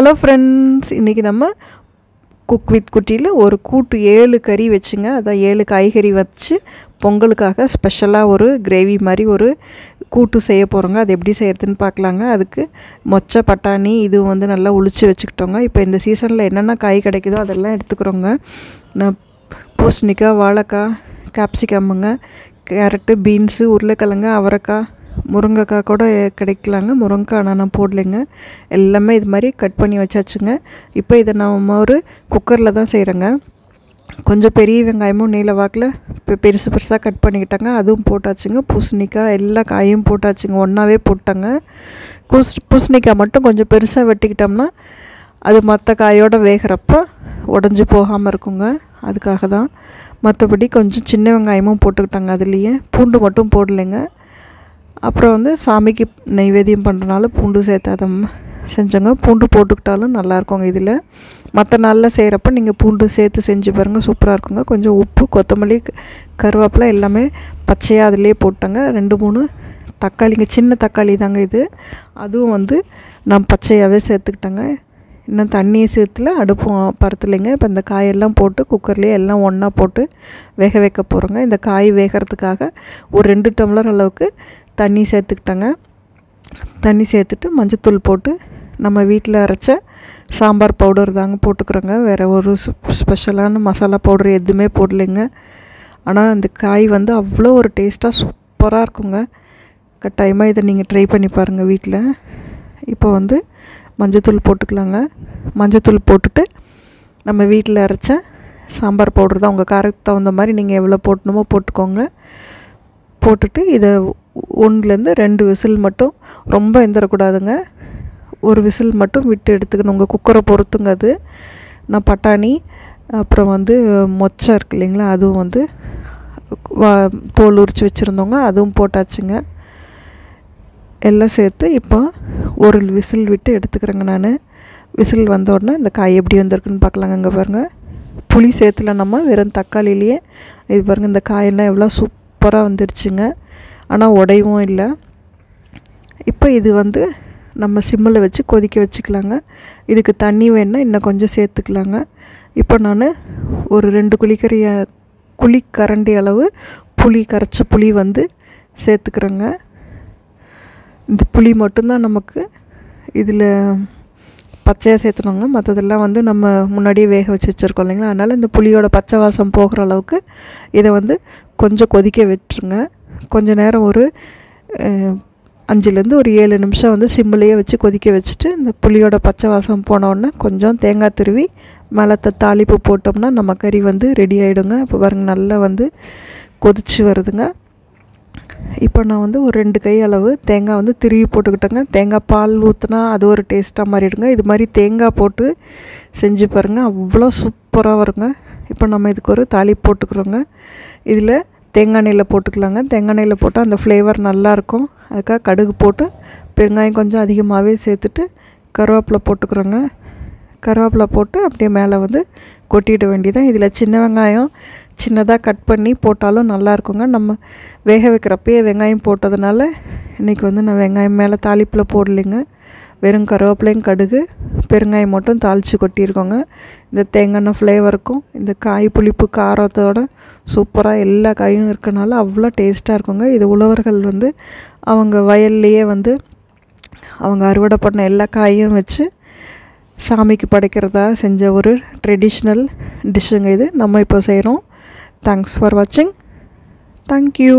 Hello friends, இன்றைக்கி நம்ம cook with குட்டியில் ஒரு கூட்டு 7 கறி வச்சுங்க. அதான் 7 காய்கறி வச்சு பொங்கலுக்காக ஸ்பெஷலாக ஒரு கிரேவி மாதிரி ஒரு கூட்டு செய்ய போகிறோங்க. அது எப்படி செய்கிறதுன்னு பார்க்கலாங்க. அதுக்கு மொச்சை பட்டாணி இது வந்து நல்லா உளிச்சு வச்சுக்கிட்டோங்க. இப்போ இந்த சீசனில் என்னென்ன காய் கிடைக்குதோ அதெல்லாம் எடுத்துக்கிறோங்க. நான் பூசணிக்காய், வாழைக்காய், கேப்சிகம்முங்க, கேரட்டு, பீன்ஸு, உருளைக்கிழங்கு, அவரைக்காய், முருங்கைக்காய் கூட கிடைக்கலாங்க. முருங்கைக்காய் ஆனால் நான் போடலைங்க. எல்லாமே இது மாதிரி கட் பண்ணி வச்சாச்சுங்க. இப்போ இதை நம்ம ஒரு குக்கரில் தான் செய்கிறேங்க. கொஞ்சம் பெரிய வெங்காயமும் நீல வாக்கில் இப்போ பெருசு பெருசாக கட் பண்ணிக்கிட்டாங்க, அதுவும் போட்டாச்சுங்க. பூசணிக்காய் எல்லா காயும் போட்டாச்சுங்க, ஒன்றாவே போட்டாங்க. பூசணிக்காய் மட்டும் கொஞ்சம் பெருசாக வெட்டிக்கிட்டோம்னா அது மற்ற காயோடு வேகிறப்போ உடஞ்சி போகாமல் இருக்குங்க, அதுக்காக தான். மற்றபடி கொஞ்சம் சின்ன வெங்காயமும் போட்டுக்கிட்டாங்க. அதுலேயே பூண்டு மட்டும் போடலைங்க. அப்புறம் வந்து சாமிக்கு நைவேத்தியம் பண்ணுறனால பூண்டு சேர்த்து அதை செஞ்சோங்க. பூண்டு போட்டுக்கிட்டாலும் நல்லாயிருக்குங்க. இதில் மற்ற நாளில் செய்கிறப்ப நீங்கள் பூண்டு சேர்த்து செஞ்சு பாருங்கள், சூப்பராக இருக்குங்க. கொஞ்சம் உப்பு, கொத்தமல்லி, கருவேப்பிலை எல்லாமே பச்சையாக அதிலே போட்டாங்க. 2-3 தக்காளிங்க, சின்ன தக்காளி தாங்க இது. அதுவும் வந்து நான் பச்சையாகவே சேர்த்துக்கிட்டேங்க. இன்னும் தண்ணியை சேர்த்துல அடுப்பும் பருத்துலைங்க. இப்போ இந்த காயெல்லாம் போட்டு குக்கர்லேயே எல்லாம் ஒன்றா போட்டு வேக வைக்க போகிறோங்க. இந்த காய் வேகிறதுக்காக ஒரு 2 டம்ளர் அளவுக்கு தண்ணி சேர்த்துக்கிட்டேங்க. தண்ணி சேர்த்துட்டு மஞ்சத்தூள் போட்டு நம்ம வீட்டில் அரைச்ச சாம்பார் பவுடர் தாங்க போட்டுக்கிறோங்க. வேறு ஒரு ஸ்பெஷலான மசாலா பவுடர் எதுவுமே போடலைங்க. ஆனால் அந்த காய் வந்து அவ்வளோ ஒரு டேஸ்ட்டாக சூப்பராக இருக்குங்க. கட்டாயமாக இதை நீங்கள் ட்ரை பண்ணி பாருங்கள் வீட்டில். இப்போ வந்து மஞ்சத்தூள் போட்டுக்கலாங்க. மஞ்சத்தூள் போட்டுட்டு நம்ம வீட்டில் அரைச்ச சாம்பார் பவுடர் தான், உங்கள் காரத்துக்கு தகுந்த மாதிரி நீங்கள் எவ்வளோ போட்டணுமோ போட்டுக்கோங்க. போட்டுட்டு இதை 1-2 விசில் மட்டும், ரொம்ப எந்திரக்கூடாதுங்க, ஒரு விசில் மட்டும் விட்டு எடுத்துக்கணும். உங்கள் குக்கரை பொறுத்துங்க அது. நான் பட்டாணி அப்புறம் வந்து மொச்சை இருக்கு இல்லைங்களா, அதுவும் வந்து தோல் உரித்து வச்சுருந்தோங்க, அதுவும் போட்டாச்சுங்க. எல்லாம் சேர்த்து இப்போ ஒரு விசில் விட்டு எடுத்துக்கிறேங்க. நான் விசில் வந்தோடனே இந்த காய் எப்படி வந்திருக்குன்னு பார்க்கலாங்க. இங்கே பாருங்கள், புளி சேர்த்துல நம்ம வெறும் தக்காளிலேயே இது பாருங்கள், இந்த காயெல்லாம் எவ்வளோ சூப்பராக வந்துடுச்சுங்க. ஆனால் உடையவும் இல்லை. இப்போ இது வந்து நம்ம சிம்மில் வச்சு கொதிக்க வச்சுக்கலாங்க. இதுக்கு தண்ணி வேணுன்னா இன்னும் கொஞ்சம் சேர்த்துக்கலாங்க. இப்போ நான் ஒரு 2 குழிக்கரண்டி அளவு கரைச்ச புளி வந்து சேர்த்துக்கிறேங்க. இந்த புளி மட்டும்தான் நமக்கு இதில் பச்சையாக சேர்த்துனோங்க. மற்றதெல்லாம் வந்து நம்ம முன்னாடியே வேக வச்சு வச்சுருக்கோம் இல்லைங்களா, அதனால் இந்த புளியோட பச்சை வாசம் போகிற அளவுக்கு இதை வந்து கொஞ்சம் கொதிக்க விட்டுருங்க. கொஞ்சம் நேரம் ஒரு 5-7 நிமிஷம் வந்து சிம்மிலேயே வச்சு கொதிக்க வச்சுட்டு இந்த புளியோட பச்சை வாசம் போனோடனே கொஞ்சம் தேங்காய் துருவி மேலே தாளிப்பு போட்டோம்னா நம்ம கறி வந்து ரெடி ஆகிடுங்க. இப்போ பாருங்கள், நல்லா வந்து கொதிச்சு வருதுங்க. இப்போ நான் வந்து ஒரு 2 கை அளவு தேங்காய் வந்து திருவி போட்டுக்கிட்டேங்க. தேங்காய் பால் ஊற்றினா அது ஒரு டேஸ்ட்டாக மாறிடுங்க. இது மாதிரி தேங்காய் போட்டு செஞ்சு பாருங்கள், அவ்வளோ சூப்பராக வருங்க. இப்போ நம்ம இதுக்கு ஒரு தாளிப்பு போட்டுக்கிறோங்க. இதில் தேங்காய் எண்ணெயில் போட்டுக்கலாங்க. தேங்காய் எண்ணெயில் போட்டால் அந்த ஃப்ளேவர் நல்லாயிருக்கும். அதுக்காக கடுகு போட்டு பெருங்காயம் கொஞ்சம் அதிகமாகவே சேர்த்துட்டு கருவேப்பிலை போட்டுக்கிறோங்க. கருவேப்பிலை போட்டு அப்படியே மேலே வந்து கொட்டிட வேண்டியதான். இதில் சின்ன வெங்காயம் சின்னதாக கட் பண்ணி போட்டாலும் நல்லாயிருக்குங்க. நம்ம வேக வைக்கிறப்பயே வெங்காயம் போட்டதுனால இன்றைக்கி வந்து நான் வெங்காயம் மேலே தாளிப்பில் போடலைங்க. வெறும் கருவேப்பிலையும் கடுகு பெருங்காயம் மட்டும் தாளித்து கொட்டியிருக்கோங்க. இந்த தேங்காய் ஃப்ளேவருக்கும் இந்த காய் புளிப்பு காரத்தோட சூப்பராக எல்லா காயும் இருக்கனால அவ்வளோ டேஸ்ட்டாக இருக்குங்க. இது உழவர்கள் வந்து அவங்க வயல்லையே வந்து அவங்க அறுவடை பண்ண எல்லா காயும் வச்சு சாமிக்கு படைக்கிறதா செஞ்ச ஒரு ட்ரெடிஷ்னல் டிஷ்ஷுங்க இது. நம்ம இப்போ செய்கிறோம். தேங்க்ஸ் ஃபார் வாட்சிங். தேங்க்யூ.